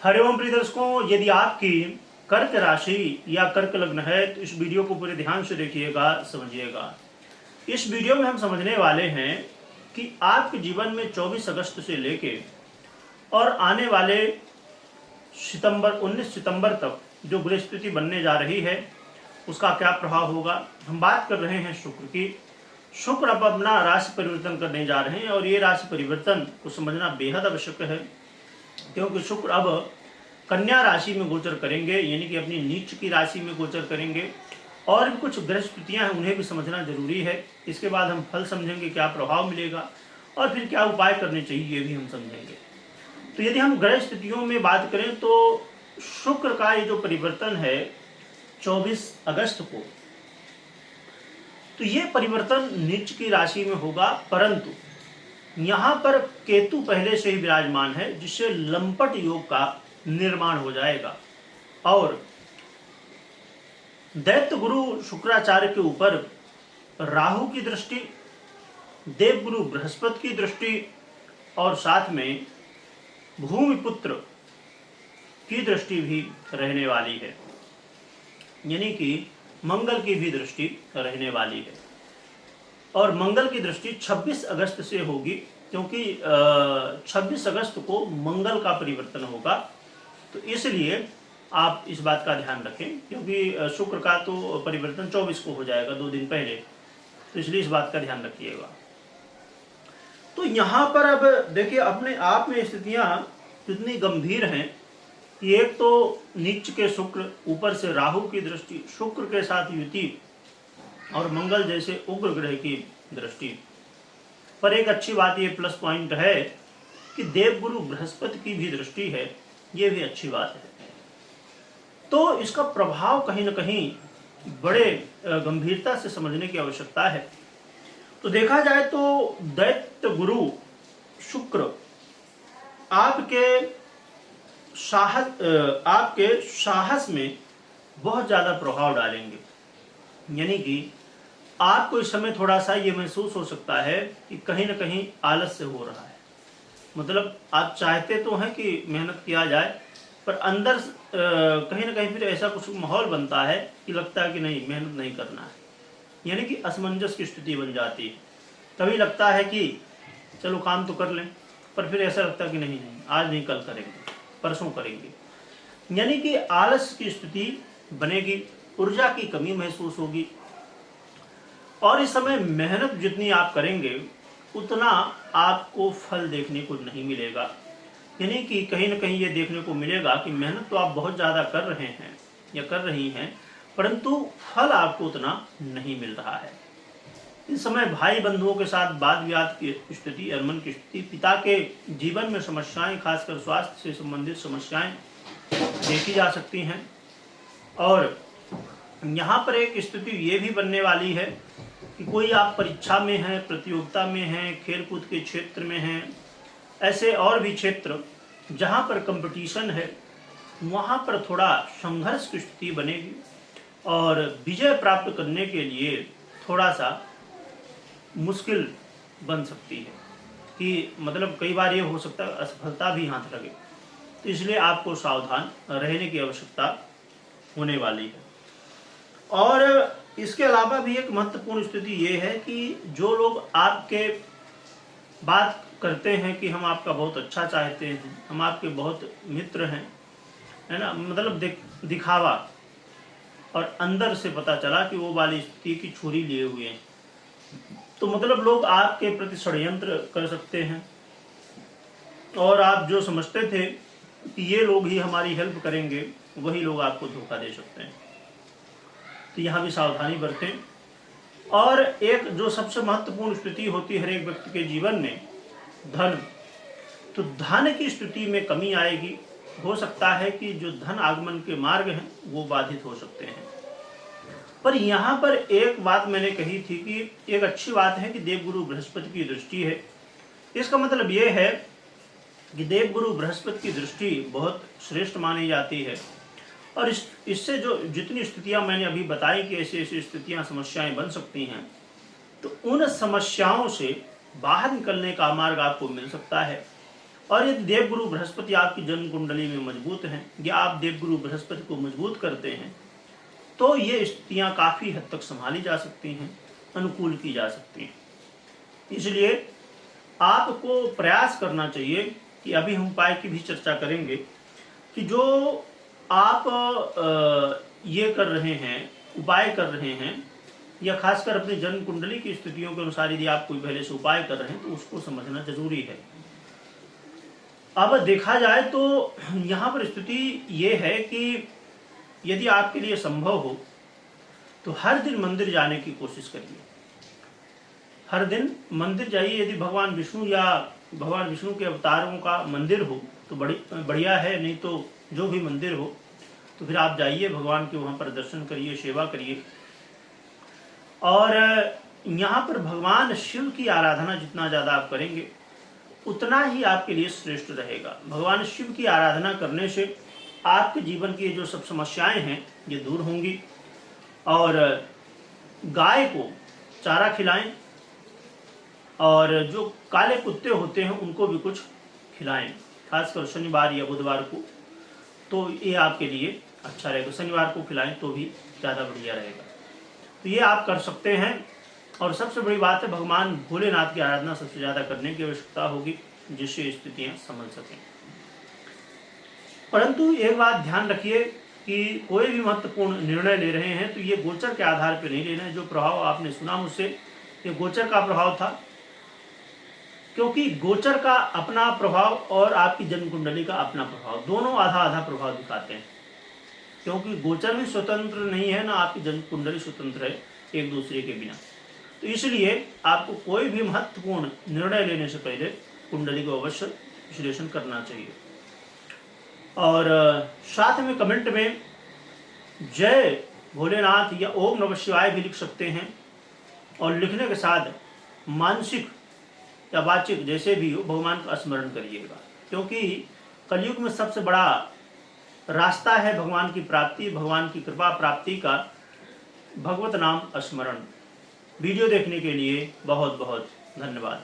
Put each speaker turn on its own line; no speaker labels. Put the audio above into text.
हरिओम प्रिय दर्शकों, यदि आपकी कर्क राशि या कर्क लग्न है तो इस वीडियो को पूरे ध्यान से देखिएगा, समझिएगा। इस वीडियो में हम समझने वाले हैं कि आपके जीवन में 24 अगस्त से लेके और आने वाले 19 सितंबर तक जो ग्रह स्थिति बनने जा रही है उसका क्या प्रभाव होगा। हम बात कर रहे हैं शुक्र की। शुक्र अब अपना राशि परिवर्तन करने जा रहे हैं और ये राशि परिवर्तन को समझना बेहद आवश्यक है, क्योंकि शुक्र अब कन्या राशि में गोचर करेंगे, यानी कि अपनी नीच की राशि में गोचर करेंगे। और भी कुछ ग्रह स्थितियां हैं, उन्हें भी समझना जरूरी है। इसके बाद हम फल समझेंगे, क्या प्रभाव मिलेगा और फिर क्या उपाय करने चाहिए, ये भी हम समझेंगे। तो यदि हम ग्रह स्थितियों में बात करें तो शुक्र का ये जो परिवर्तन है 24 अगस्त को, तो ये परिवर्तन नीच की राशि में होगा, परंतु यहाँ पर केतु पहले से ही विराजमान है, जिससे लंपट योग का निर्माण हो जाएगा। और दैत्य गुरु शुक्राचार्य के ऊपर राहु की दृष्टि, देवगुरु बृहस्पति की दृष्टि और साथ में भूमिपुत्र की दृष्टि भी रहने वाली है, यानी कि मंगल की भी दृष्टि रहने वाली है। और मंगल की दृष्टि 26 अगस्त से होगी, क्योंकि 26 अगस्त को मंगल का परिवर्तन होगा। तो इसलिए आप इस बात का ध्यान रखें, क्योंकि शुक्र का तो परिवर्तन 24 को हो जाएगा, 2 दिन पहले। तो इसलिए इस बात का ध्यान रखिएगा। तो यहाँ पर अब देखिए, अपने आप में स्थितियाँ कितनी गंभीर हैं। एक तो नीच के शुक्र, ऊपर से राहु की दृष्टि, शुक्र के साथ युति और मंगल जैसे उग्र ग्रह की दृष्टि। पर एक अच्छी बात, ये प्लस पॉइंट है कि देवगुरु बृहस्पति की भी दृष्टि है, ये भी अच्छी बात है। तो इसका प्रभाव कहीं न कहीं बड़े गंभीरता से समझने की आवश्यकता है। तो देखा जाए तो दैत्य गुरु शुक्र आपके साहस में बहुत ज्यादा प्रभाव डालेंगे, यानी कि आपको इस समय थोड़ा सा ये महसूस हो सकता है कि कहीं ना कहीं आलस्य हो रहा है। मतलब आप चाहते तो हैं कि मेहनत किया जाए, पर अंदर कहीं ना कहीं फिर ऐसा कुछ माहौल बनता है कि लगता है कि नहीं, मेहनत नहीं करना है, यानी कि असमंजस की स्थिति बन जाती है। कभी लगता है कि चलो काम तो कर लें, पर फिर ऐसा लगता है कि नहीं, आज नहीं, कल करेंगे, परसों करेंगे, यानी कि आलस की स्थिति बनेगी, ऊर्जा की कमी महसूस होगी। और इस समय मेहनत जितनी आप करेंगे उतना आपको फल देखने को नहीं मिलेगा, यानी कि कहीं ना कहीं ये देखने को मिलेगा कि मेहनत तो आप बहुत ज़्यादा कर रहे हैं या कर रही हैं, परंतु फल आपको उतना नहीं मिल रहा है। इस समय भाई बंधुओं के साथ वाद विवाद की स्थिति, अरमन की स्थिति, पिता के जीवन में समस्याएं, खासकर स्वास्थ्य से संबंधित समस्याएं देखी जा सकती हैं। और यहाँ पर एक स्थिति ये भी बनने वाली है कि कोई आप परीक्षा में हैं, प्रतियोगिता में हैं, खेलकूद के क्षेत्र में हैं, ऐसे और भी क्षेत्र जहाँ पर कंपटीशन है, वहाँ पर थोड़ा संघर्ष की स्थिति बनेगी और विजय प्राप्त करने के लिए थोड़ा सा मुश्किल बन सकती है, कि मतलब कई बार ये हो सकता है असफलता भी हाथ लगे। तो इसलिए आपको सावधान रहने की आवश्यकता होने वाली है। और इसके अलावा भी एक महत्वपूर्ण स्थिति ये है कि जो लोग आपके बात करते हैं कि हम आपका बहुत अच्छा चाहते हैं, हम आपके बहुत मित्र हैं, है ना, मतलब दिखावा, और अंदर से पता चला कि वो वाली स्थिति की छुरी लिए हुए हैं, तो मतलब लोग आपके प्रति षड्यंत्र कर सकते हैं। और आप जो समझते थे कि ये लोग ही हमारी हेल्प करेंगे, वही लोग आपको धोखा दे सकते हैं। तो यहाँ भी सावधानी बरतें। और एक जो सबसे महत्वपूर्ण स्थिति होती है हर एक व्यक्ति के जीवन में, धन, तो धन की स्थिति में कमी आएगी। हो सकता है कि जो धन आगमन के मार्ग हैं वो बाधित हो सकते हैं। पर यहाँ पर एक बात मैंने कही थी कि एक अच्छी बात है कि देवगुरु बृहस्पति की दृष्टि है। इसका मतलब ये है कि देवगुरु बृहस्पति की दृष्टि बहुत श्रेष्ठ मानी जाती है। और इससे जो जितनी स्थितियां मैंने अभी बताई कि ऐसी ऐसी स्थितियां, समस्याएं बन सकती हैं, तो उन समस्याओं से बाहर निकलने का मार्ग आपको मिल सकता है। और यदि देवगुरु बृहस्पति आपकी जन्म कुंडली में मजबूत हैं या आप देवगुरु बृहस्पति को मजबूत करते हैं तो ये स्थितियां काफ़ी हद तक संभाली जा सकती हैं, अनुकूल की जा सकती हैं। इसलिए आपको प्रयास करना चाहिए कि अभी हम उपाय की भी चर्चा करेंगे कि जो आप ये कर रहे हैं, उपाय कर रहे हैं, या खासकर अपनी जन्म कुंडली की स्थितियों के अनुसार यदि आप कोई पहले से उपाय कर रहे हैं तो उसको समझना जरूरी है। अब देखा जाए तो यहाँ पर स्थिति ये है कि यदि आपके लिए संभव हो तो हर दिन मंदिर जाने की कोशिश करिए। हर दिन मंदिर जाइए। यदि भगवान विष्णु या भगवान विष्णु के अवतारों का मंदिर हो तो बढ़िया है, नहीं तो जो भी मंदिर हो तो फिर आप जाइए, भगवान के वहाँ पर दर्शन करिए, सेवा करिए। और यहाँ पर भगवान शिव की आराधना जितना ज़्यादा आप करेंगे उतना ही आपके लिए श्रेष्ठ रहेगा। भगवान शिव की आराधना करने से आपके जीवन की जो सब समस्याएं हैं ये दूर होंगी। और गाय को चारा खिलाएं और जो काले कुत्ते होते हैं उनको भी कुछ खिलाएं, खासकर शनिवार या बुधवार को, तो ये आपके लिए अच्छा रहेगा। शनिवार को खिलाएं तो भी ज़्यादा बढ़िया रहेगा। तो ये आप कर सकते हैं। और सबसे बड़ी बात है, भगवान भोलेनाथ की आराधना सबसे ज़्यादा करने की आवश्यकता होगी जिससे स्थितियाँ संभल सकें। परंतु एक बात ध्यान रखिए कि कोई भी महत्वपूर्ण निर्णय ले रहे हैं तो ये गोचर के आधार पर नहीं लेना है। जो प्रभाव आपने सुना मुझसे ये गोचर का प्रभाव था, क्योंकि गोचर का अपना प्रभाव और आपकी जन्म कुंडली का अपना प्रभाव, दोनों आधा आधा प्रभाव दिखाते हैं। क्योंकि गोचर भी स्वतंत्र नहीं है, ना आपकी जन्म कुंडली स्वतंत्र है एक दूसरे के बिना। तो इसलिए आपको कोई भी महत्वपूर्ण निर्णय लेने से पहले कुंडली को अवश्य विश्लेषण करना चाहिए। और साथ में कमेंट में जय भोलेनाथ या ओम नमः शिवाय भी लिख सकते हैं। और लिखने के साथ मानसिक या वाचिक जैसे भी हो भगवान का स्मरण करिएगा, क्योंकि कलयुग में सबसे बड़ा रास्ता है भगवान की प्राप्ति, भगवान की कृपा प्राप्ति का भगवत नाम स्मरण। वीडियो देखने के लिए बहुत बहुत धन्यवाद।